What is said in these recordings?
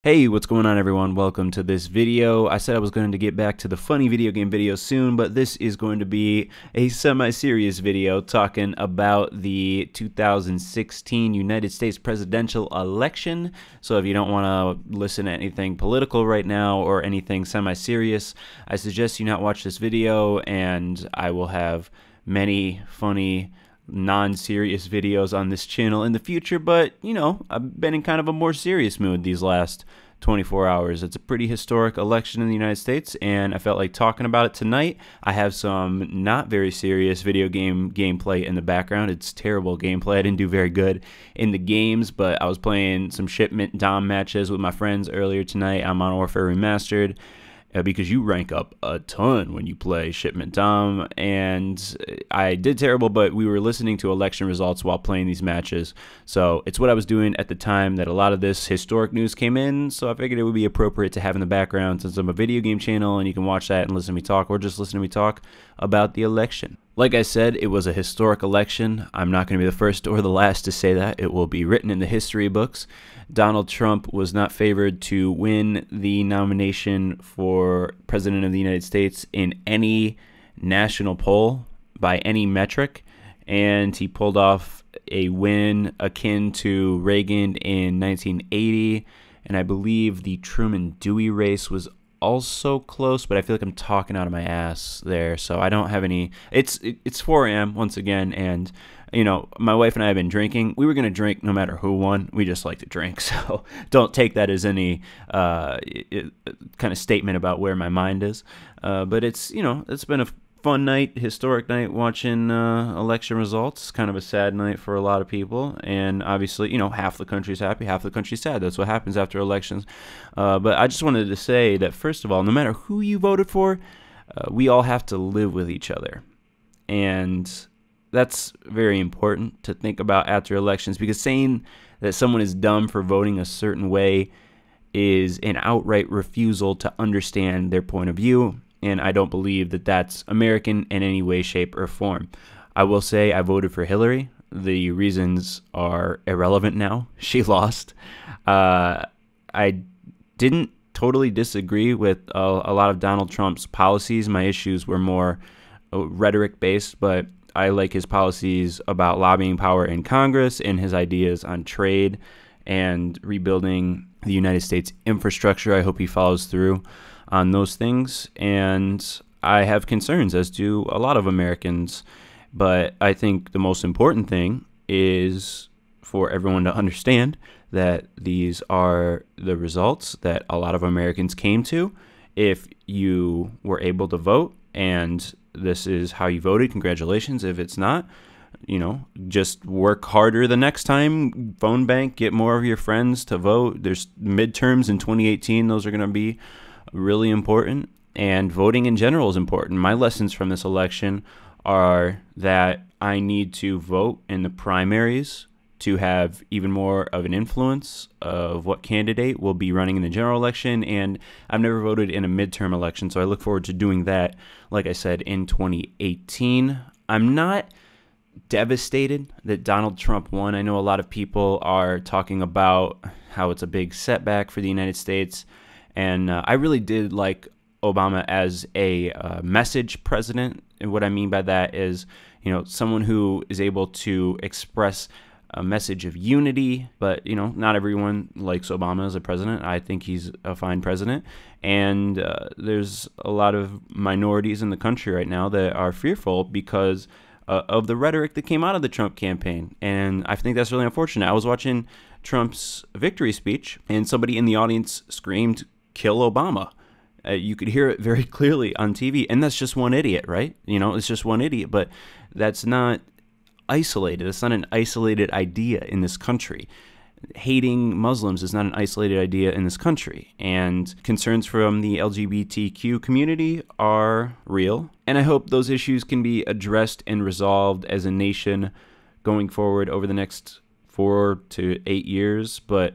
Hey, what's going on everyone? Welcome to this video. I said I was going to get back to the funny video game videos soon, but this is going to be a semi-serious video talking about the 2016 United States presidential election. So if you don't want to listen to anything political right now or anything semi-serious, I suggest you not watch this video, and I will have many funny non-serious videos on this channel in the future, but you know, I've been in kind of a more serious mood these last 24 hours. It's a pretty historic election in the United States, and I felt like talking about it tonight. I have some not very serious video game gameplay in the background. It's terrible gameplay. I didn't do very good in the games, but I was playing some Shipment Dom matches with my friends earlier tonight on Modern Warfare Remastered, because you rank up a ton when you play Shipment Dom, and I did terrible, but we were listening to election results while playing these matches, so it's what I was doing at the time that a lot of this historic news came in, so I figured it would be appropriate to have in the background since I'm a video game channel and you can watch that and listen to me talk, or just listen to me talk about the election. Like I said, it was a historic election. I'm not going to be the first or the last to say that. It will be written in the history books. Donald Trump was not favored to win the nomination for President of the United States in any national poll by any metric, and he pulled off a win akin to Reagan in 1980, and I believe the Truman-Dewey race was also close, but I feel like I'm talking out of my ass there, so I don't have any. It's 4 a.m. once again, and you know, my wife and I have been drinking. We were going to drink no matter who won. We just like to drink, so don't take that as any kind of statement about where my mind is. But it's, you know, it's been a fun night, historic night watching election results. Kind of a sad night for a lot of people, and obviously, you know, half the country's happy, half the country's sad. That's what happens after elections. But I just wanted to say that, first of all, no matter who you voted for, we all have to live with each other, and that's very important to think about after elections, because saying that someone is dumb for voting a certain way is an outright refusal to understand their point of view, and I don't believe that that's American in any way, shape, or form. I will say I voted for Hillary. The reasons are irrelevant now. She lost. I didn't totally disagree with a lot of Donald Trump's policies. My issues were more rhetoric-based, but I like his policies about lobbying power in Congress and his ideas on trade and rebuilding the United States infrastructure. I hope he follows through on those things, and I have concerns, as do a lot of Americans, but I think the most important thing is for everyone to understand that these are the results that a lot of Americans came to. If you were able to vote and this is how you voted, congratulations. If it's not, you know, just work harder the next time. Phone bank, get more of your friends to vote. There's midterms in 2018. Those are going to be really important, and voting in general is important. My lessons from this election are that I need to vote in the primaries to have even more of an influence of what candidate will be running in the general election, and I've never voted in a midterm election, so I look forward to doing that, like I said, in 2018. I'm not devastated that Donald Trump won. I know a lot of people are talking about how it's a big setback for the United States, and I really did like Obama as a message president, and what I mean by that is, you know, someone who is able to express a message of unity, but you know, not everyone likes Obama as a president. I think he's a fine president, and there's a lot of minorities in the country right now that are fearful because of the rhetoric that came out of the Trump campaign, and I think that's really unfortunate. I was watching Trump's victory speech, and somebody in the audience screamed, "Kill Obama." You could hear it very clearly on TV, and that's just one idiot, right? You know, it's just one idiot, but that's not isolated. It's not an isolated idea in this country. Hating Muslims is not an isolated idea in this country, and concerns from the LGBTQ community are real, and I hope those issues can be addressed and resolved as a nation going forward over the next 4 to 8 years, but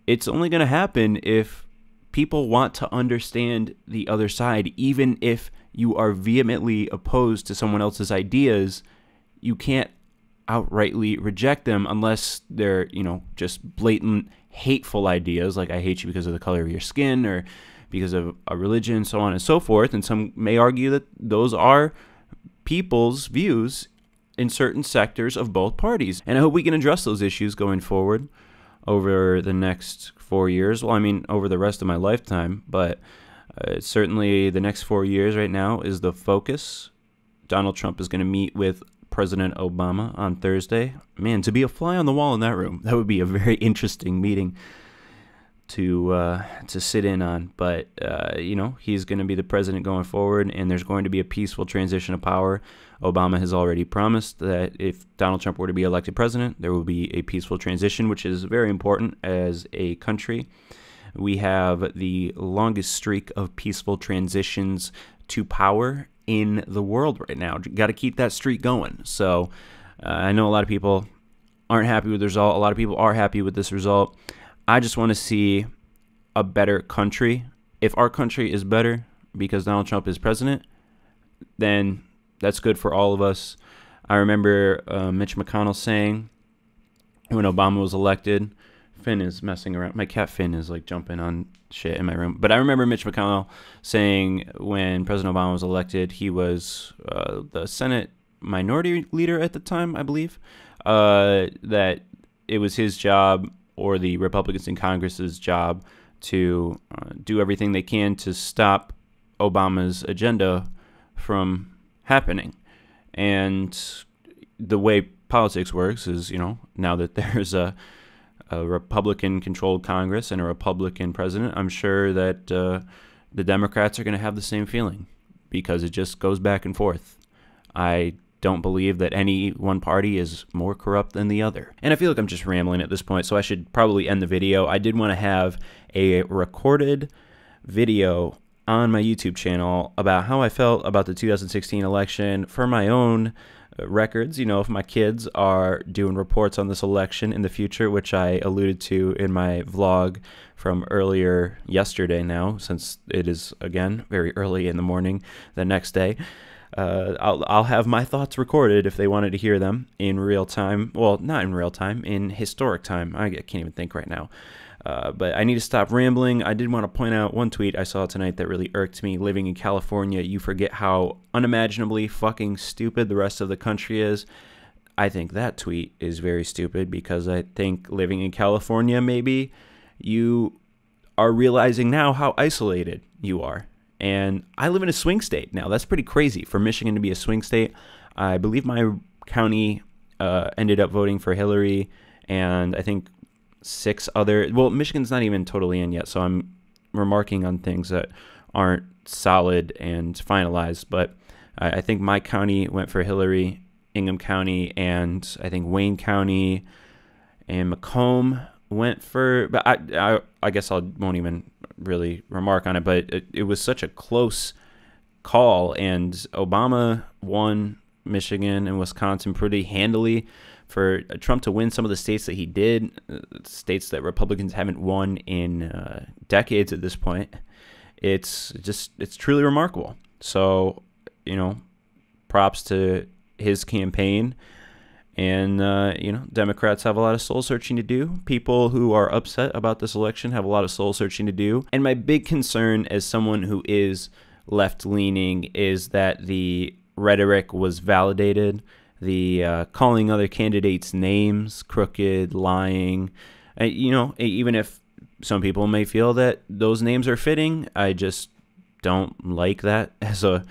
it's only going to happen if people want to understand the other side. Even if you are vehemently opposed to someone else's ideas, you can't outrightly reject them unless they're, you know, just blatant hateful ideas, like I hate you because of the color of your skin or because of a religion, so on and so forth. And some may argue that those are people's views in certain sectors of both parties. And I hope we can address those issues going forward over the next 4 years. Well, I mean, over the rest of my lifetime, but certainly the next 4 years right now is the focus. Donald Trump is going to meet with President Obama on Thursday. Man, to be a fly on the wall in that room, that would be a very interesting meeting to sit in on. But you know, he's going to be the president going forward, and there's going to be a peaceful transition of power. Obama has already promised that if Donald Trump were to be elected president, there will be a peaceful transition, which is very important as a country. We have the longest streak of peaceful transitions to power in the world right now. Got to keep that streak going. So I know a lot of people aren't happy with the result. A lot of people are happy with this result. I just want to see a better country. If our country is better because Donald Trump is president, then that's good for all of us. I remember Mitch McConnell saying when Obama was elected, Finn is messing around. My cat Finn is like jumping on shit in my room. But I remember Mitch McConnell saying when President Obama was elected, he was the Senate minority leader at the time, I believe, that it was his job or the Republicans in Congress's job to do everything they can to stop Obama's agenda from happening. And the way politics works is, you know, now that there's a Republican-controlled Congress and a Republican president, I'm sure that the Democrats are going to have the same feeling because it just goes back and forth. I don't believe that any one party is more corrupt than the other. And I feel like I'm just rambling at this point, so I should probably end the video. I did want to have a recorded video on my YouTube channel about how I felt about the 2016 election for my own records. You know, if my kids are doing reports on this election in the future, which I alluded to in my vlog from earlier yesterday now, since it is, again, very early in the morning the next day, I'll have my thoughts recorded if they wanted to hear them in real time. Well, not in real time, in historic time. I can't even think right now. But I need to stop rambling. I did want to point out one tweet I saw tonight that really irked me. Living in California, you forget how unimaginably fucking stupid the rest of the country is. I think that tweet is very stupid because I think living in California, maybe you are realizing now how isolated you are. And I live in a swing state now. That's pretty crazy for Michigan to be a swing state. I believe my county ended up voting for Hillary, and I think 6 other. Well, Michigan's not even totally in yet, so I'm remarking on things that aren't solid and finalized. But I think my county went for Hillary, Ingham County, and I think Wayne County and Macomb went for. But I guess I won't even really remark on it, but it was such a close call, and Obama won Michigan and Wisconsin pretty handily. For Trump to win some of the states that he did, states that Republicans haven't won in decades at this point, it's truly remarkable. So, you know, props to his campaign. And, you know, Democrats have a lot of soul searching to do. People who are upset about this election have a lot of soul searching to do. And my big concern as someone who is left-leaning is that the rhetoric was validated. The calling other candidates names, crooked, lying. You know, even if some people may feel that those names are fitting, I just don't like that as a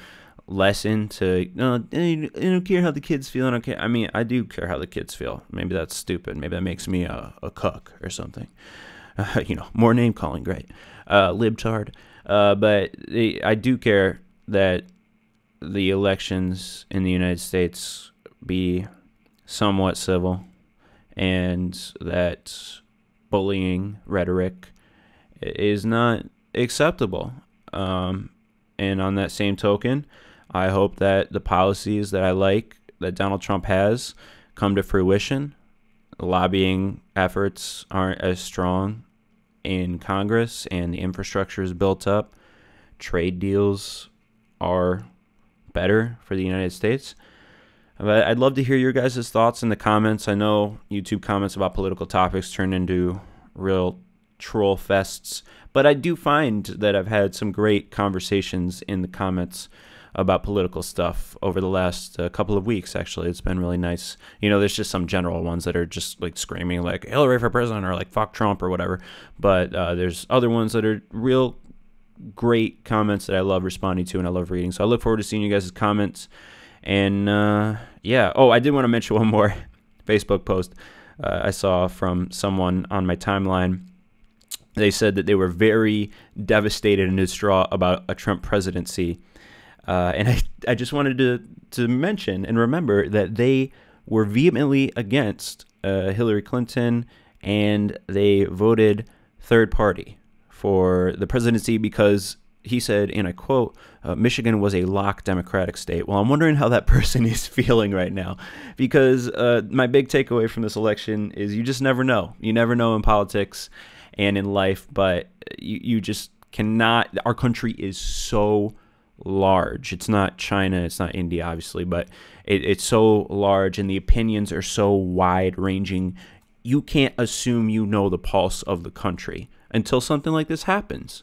lesson to, I don't care how the kids feel. Okay, I mean, I do care how the kids feel. Maybe that's stupid. Maybe that makes me a cook or something. You know, more name calling, great. Libtard. But I do care that the elections in the United States be somewhat civil, and that bullying rhetoric is not acceptable. And on that same token, I hope that the policies that I like that Donald Trump has come to fruition. Lobbying efforts aren't as strong in Congress, and the infrastructure is built up. Trade deals are better for the United States. But I'd love to hear your guys' thoughts in the comments. I know YouTube comments about political topics turn into real troll fests. But I do find that I've had some great conversations in the comments about political stuff over the last couple of weeks. Actually, it's been really nice. You know, there's just some general ones that are just like screaming like Hillary for president or like fuck Trump or whatever. But there's other ones that are real great comments that I love responding to and I love reading. So I look forward to seeing you guys' comments. And yeah. Oh, I did want to mention one more Facebook post I saw from someone on my timeline. They said that they were very devastated and distraught about a Trump presidency. And I just wanted to mention and remember that they were vehemently against Hillary Clinton, and they voted third party for the presidency because he said, and I quote, Michigan was a locked Democratic state. Well, I'm wondering how that person is feeling right now, because my big takeaway from this election is you just never know. You never know in politics and in life, but you just cannot. Our country is so large. It's not China, it's not India, obviously, but it's so large and the opinions are so wide ranging. You can't assume you know the pulse of the country until something like this happens.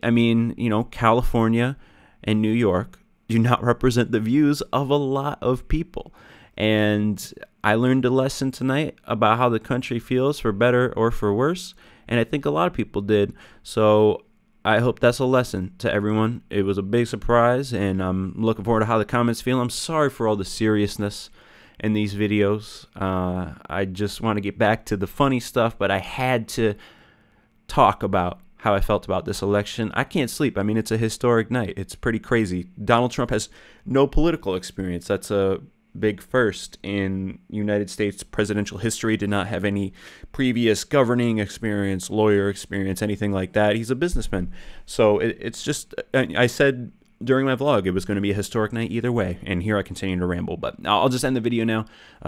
I mean, you know, California and New York do not represent the views of a lot of people. And I learned a lesson tonight about how the country feels, for better or for worse. And I think a lot of people did. So I hope that's a lesson to everyone. It was a big surprise, and I'm looking forward to how the comments feel. I'm sorry for all the seriousness in these videos. I just want to get back to the funny stuff, but I had to talk about how I felt about this election. I can't sleep. I mean, it's a historic night. It's pretty crazy. Donald Trump has no political experience. That's a big first in United States presidential history. Did not have any previous governing experience, lawyer experience, anything like that. He's a businessman. So it's just, I said during my vlog it was going to be a historic night either way, and here I continue to ramble. But I'll just end the video now.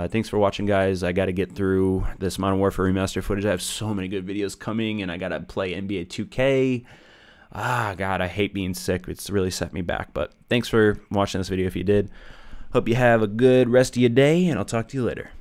Thanks for watching, guys. I got to get through this Modern Warfare remaster footage. I have so many good videos coming, and I got to play NBA 2K. God, I hate being sick. It's really set me back. But thanks for watching this video if you did. Hope you have a good rest of your day, and I'll talk to you later.